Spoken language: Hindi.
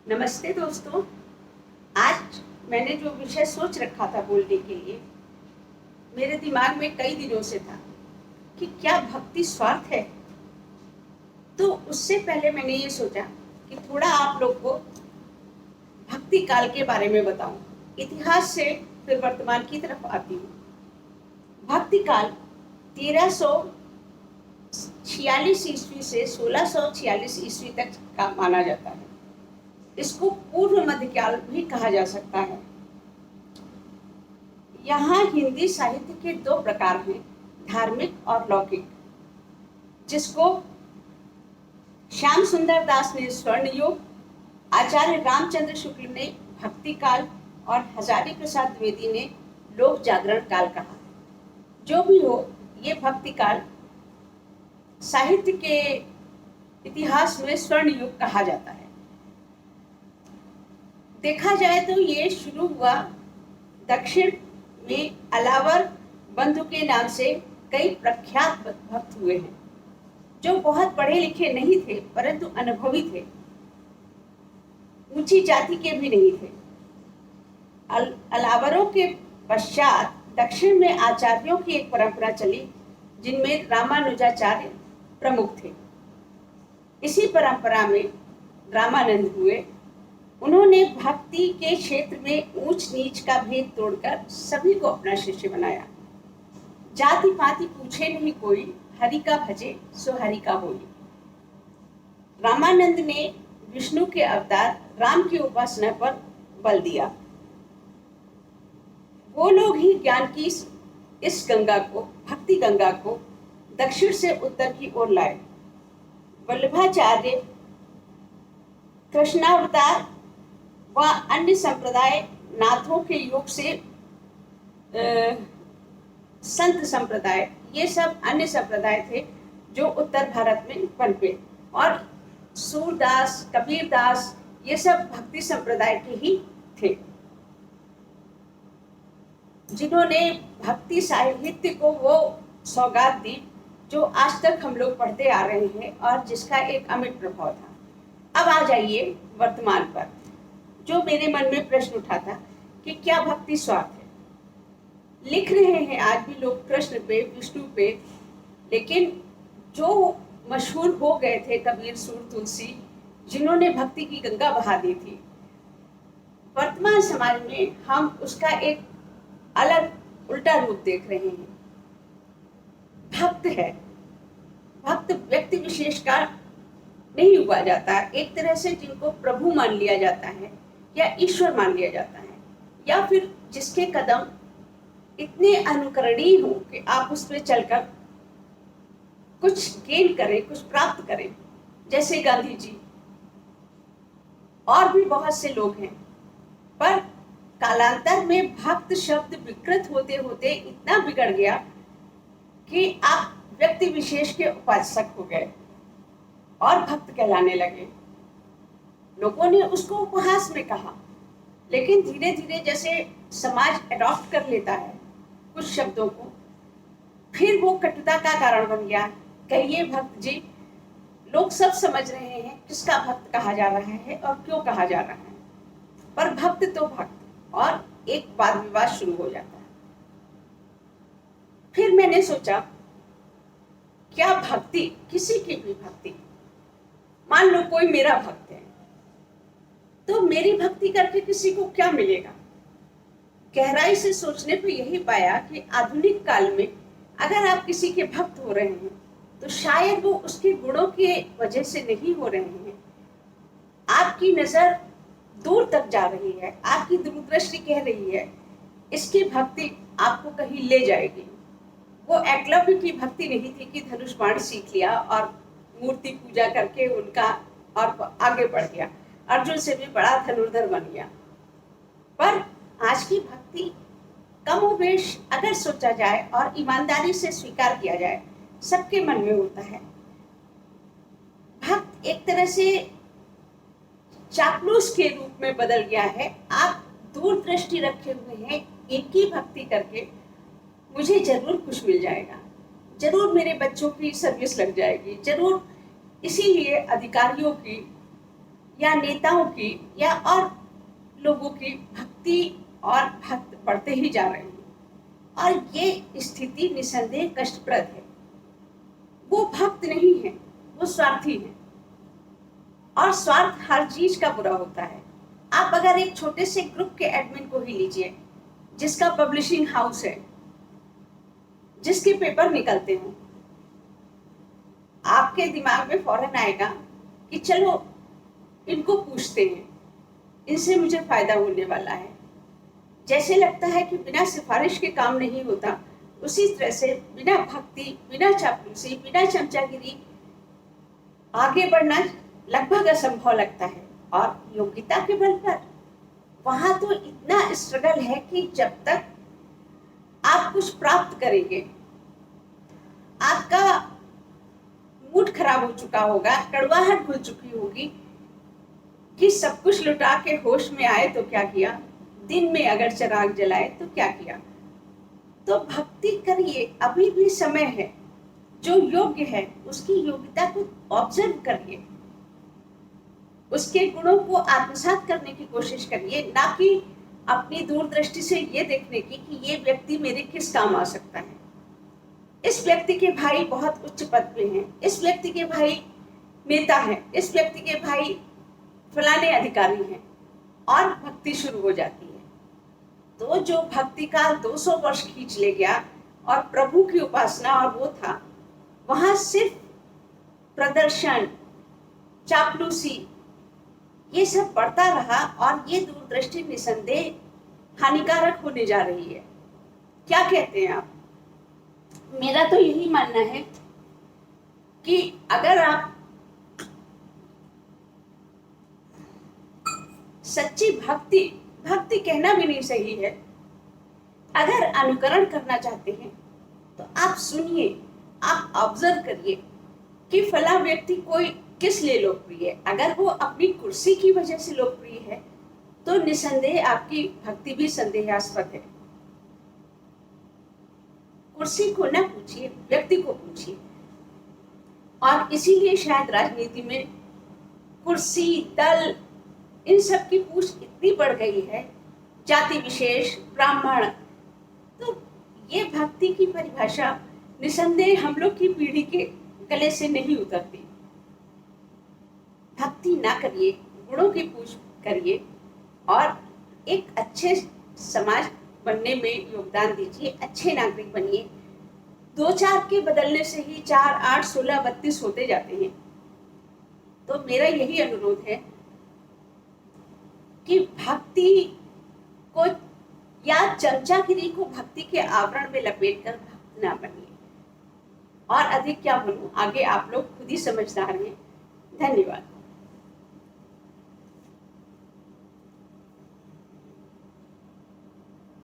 नमस्ते दोस्तों। आज मैंने जो विषय सोच रखा था बोलने के लिए, मेरे दिमाग में कई दिनों से था कि क्या भक्ति स्वार्थ है। तो उससे पहले मैंने ये सोचा कि थोड़ा आप लोग को भक्ति काल के बारे में बताऊं, इतिहास से फिर वर्तमान की तरफ आती हूँ। भक्ति काल 1346 ईस्वी से 1646 ईस्वी तक का माना जाता है। इसको पूर्व मध्यकाल भी कहा जा सकता है। यहाँ हिंदी साहित्य के दो प्रकार हैं, धार्मिक और लौकिक, जिसको श्याम सुंदर दास ने स्वर्ण युग, आचार्य रामचंद्र शुक्ल ने भक्ति काल और हजारी प्रसाद द्विवेदी ने लोक जागरण काल कहा। जो भी हो, ये भक्ति काल साहित्य के इतिहास में स्वर्ण युग कहा जाता है। देखा जाए तो ये शुरू हुआ दक्षिण में अलावर बंधु के नाम से कई प्रख्यात भक्त हुए हैं, जो बहुत पढ़े लिखे नहीं थे परंतु अनुभवी थे, ऊंची जाति के भी नहीं थे। अलावरों के पश्चात दक्षिण में आचार्यों की एक परंपरा चली, जिनमें रामानुजाचार्य प्रमुख थे। इसी परंपरा में रामानंद हुए। उन्होंने भक्ति के क्षेत्र में ऊंच नीच का भेद तोड़कर सभी को अपना शिष्य बनाया। जाति पाति पूछे नहीं कोई, हरि का भजे सो हरि का होई। रामानंद ने विष्णु के अवतार राम की उपासना पर बल दिया। वो लोग ही ज्ञान की इस गंगा को, भक्ति गंगा को दक्षिण से उत्तर की ओर लाए। वल्लभाचार्य, कृष्णावतार व अन्य संप्रदाय नाथों के योग से संत संप्रदाय, ये सब अन्य संप्रदाय थे जो उत्तर भारत में पनपे। और सूरदास, कबीरदास, ये सब भक्ति संप्रदाय के ही थे, जिन्होंने भक्ति साहित्य को वो सौगात दी जो आज तक हम लोग पढ़ते आ रहे हैं और जिसका एक अमिट प्रभाव था। अब आ जाइए वर्तमान पर। जो मेरे मन में प्रश्न उठा था कि क्या भक्ति स्वार्थ है। लिख रहे हैं आज भी लोग कृष्ण पे, विष्णु पे, लेकिन जो मशहूर हो गए थे कबीर, सूर, तुलसी, जिन्होंने भक्ति की गंगा बहा दी थी, वर्तमान समाज में हम उसका एक अलग उल्टा रूप देख रहे हैं। भक्त है, भक्त व्यक्ति विशेष का नहीं हुआ जाता, एक तरह से जिनको प्रभु मान लिया जाता है या ईश्वर मान लिया जाता है, या फिर जिसके कदम इतने अनुकरणीय हो कि आप उस पर चलकर कुछ गेन करें, कुछ प्राप्त करें, जैसे गांधी जी और भी बहुत से लोग हैं। पर कालांतर में भक्त शब्द विकृत होते होते इतना बिगड़ गया कि आप व्यक्ति विशेष के उपासक हो गए और भक्त कहलाने लगे। लोगों ने उसको उपहास में कहा, लेकिन धीरे धीरे जैसे समाज अडॉप्ट कर लेता है कुछ शब्दों को, फिर वो कटुता का कारण बन गया। कहिए भक्त जी, लोग सब समझ रहे हैं किसका भक्त कहा जा रहा है और क्यों कहा जा रहा है, पर भक्त तो भक्त, और एक वाद विवाद शुरू हो जाता है। फिर मैंने सोचा, क्या भक्ति, किसी की भी भक्ति, मान लो कोई मेरा भक्त है, तो मेरी भक्ति करके किसी को क्या मिलेगा। गहराई से सोचने पर यही पाया कि आधुनिक काल में अगर आप किसी के भक्त हो रहे हैं तो शायद वो उसके गुणों की वजह से नहीं हो रहे हैं। आपकी नजर दूर तक जा रही है, आपकी दूरदृष्टि कह रही है इसकी भक्ति आपको कहीं ले जाएगी। वो एकलव्य की भक्ति नहीं थी कि धनुष बाण सीख लिया और मूर्ति पूजा करके उनका और आगे बढ़ गया, अर्जुन से भी बड़ा धनुर्धर बन गया। पर आज की भक्ति कमोबेश अगर सोचा जाए और ईमानदारी से स्वीकार किया जाए, सबके मन में होता है। भक्त एक तरह से चापलूस के रूप में बदल गया है। आप दूर दृष्टि रखे हुए हैं, एक ही भक्ति करके मुझे जरूर कुछ मिल जाएगा, जरूर मेरे बच्चों की सर्विस लग जाएगी, जरूर इसीलिए अधिकारियों की या नेताओं की या और लोगों की भक्ति और भक्त बढ़ते ही जा रहे हैं, और ये स्थिति निसंदेह कष्टप्रद है। वो भक्त नहीं है, वो स्वार्थी है, और स्वार्थ हर चीज का बुरा होता है। आप अगर एक छोटे से ग्रुप के एडमिन को ही लीजिए, जिसका पब्लिशिंग हाउस है, जिसके पेपर निकलते हो, आपके दिमाग में फौरन आएगा कि चलो इनको पूछते हैं, इनसे मुझे फायदा होने वाला है। जैसे लगता है कि बिना सिफारिश के काम नहीं होता, उसी तरह से बिना भक्ति, बिना चापलूसी, बिना चमचागिरी आगे बढ़ना लगभग असंभव लगता है। और योग्यता के बल पर वहां तो इतना स्ट्रगल है कि जब तक आप कुछ प्राप्त करेंगे, आपका मूड खराब हो चुका होगा, कड़वाहट घुल चुकी होगी कि सब कुछ लुटा के होश में आए तो क्या किया, दिन में अगर चिराग जलाए तो क्या किया। तो भक्ति करिए, अभी भी समय है। जो योग्य है उसकी योग्यता को ऑब्जर्व करिए, उसके गुणों को आत्मसात करने की कोशिश करिए, ना कि अपनी दूरदृष्टि से ये देखने की कि ये व्यक्ति मेरे किस काम आ सकता है। इस व्यक्ति के भाई बहुत उच्च पद पे हैं, इस व्यक्ति के भाई नेता हैं, इस व्यक्ति के भाई फलाने अधिकारी हैं, और भक्ति शुरू हो जाती है। तो जो भक्ति का 200 वर्ष खींच ले गया और प्रभु की उपासना और वो था, वहां सिर्फ प्रदर्शन, चापलूसी, ये सब बढ़ता रहा, और ये दूरदृष्टि निसंदेह हानिकारक होने जा रही है। क्या कहते हैं आप? मेरा तो यही मानना है कि अगर आप सच्ची भक्ति, भक्ति कहना भी नहीं सही है, अगर अनुकरण करना चाहते हैं तो आप सुनिए, आप ऑब्जर्व करिए कि फला व्यक्ति कोई किस लिए लोकप्रिय है। अगर वो अपनी कुर्सी की वजह से लोकप्रिय है तो निसंदेह आपकी भक्ति भी संदेहास्पद है। कुर्सी को ना पूछिए, व्यक्ति को पूछिए। और इसीलिए शायद राजनीति में कुर्सी, दल, इन सब की पूछ इतनी बढ़ गई है, जाति विशेष, ब्राह्मण। तो ये भक्ति की परिभाषा निसंदेह हम लोग की पीढ़ी के गले से नहीं उतरती। भक्ति ना करिए, गुणों की पूछ करिए, और एक अच्छे समाज बनने में योगदान दीजिए, अच्छे नागरिक बनिए। 2-4 के बदलने से ही 4, 8, 16, 32 होते जाते हैं। तो मेरा यही अनुरोध है कि भक्ति को या चमचागिरी को भक्ति के आवरण में लपेटकर भक्त ना बनिए। और अधिक क्या बोलूं, आगे आप लोग खुद ही समझदार हैं। धन्यवाद।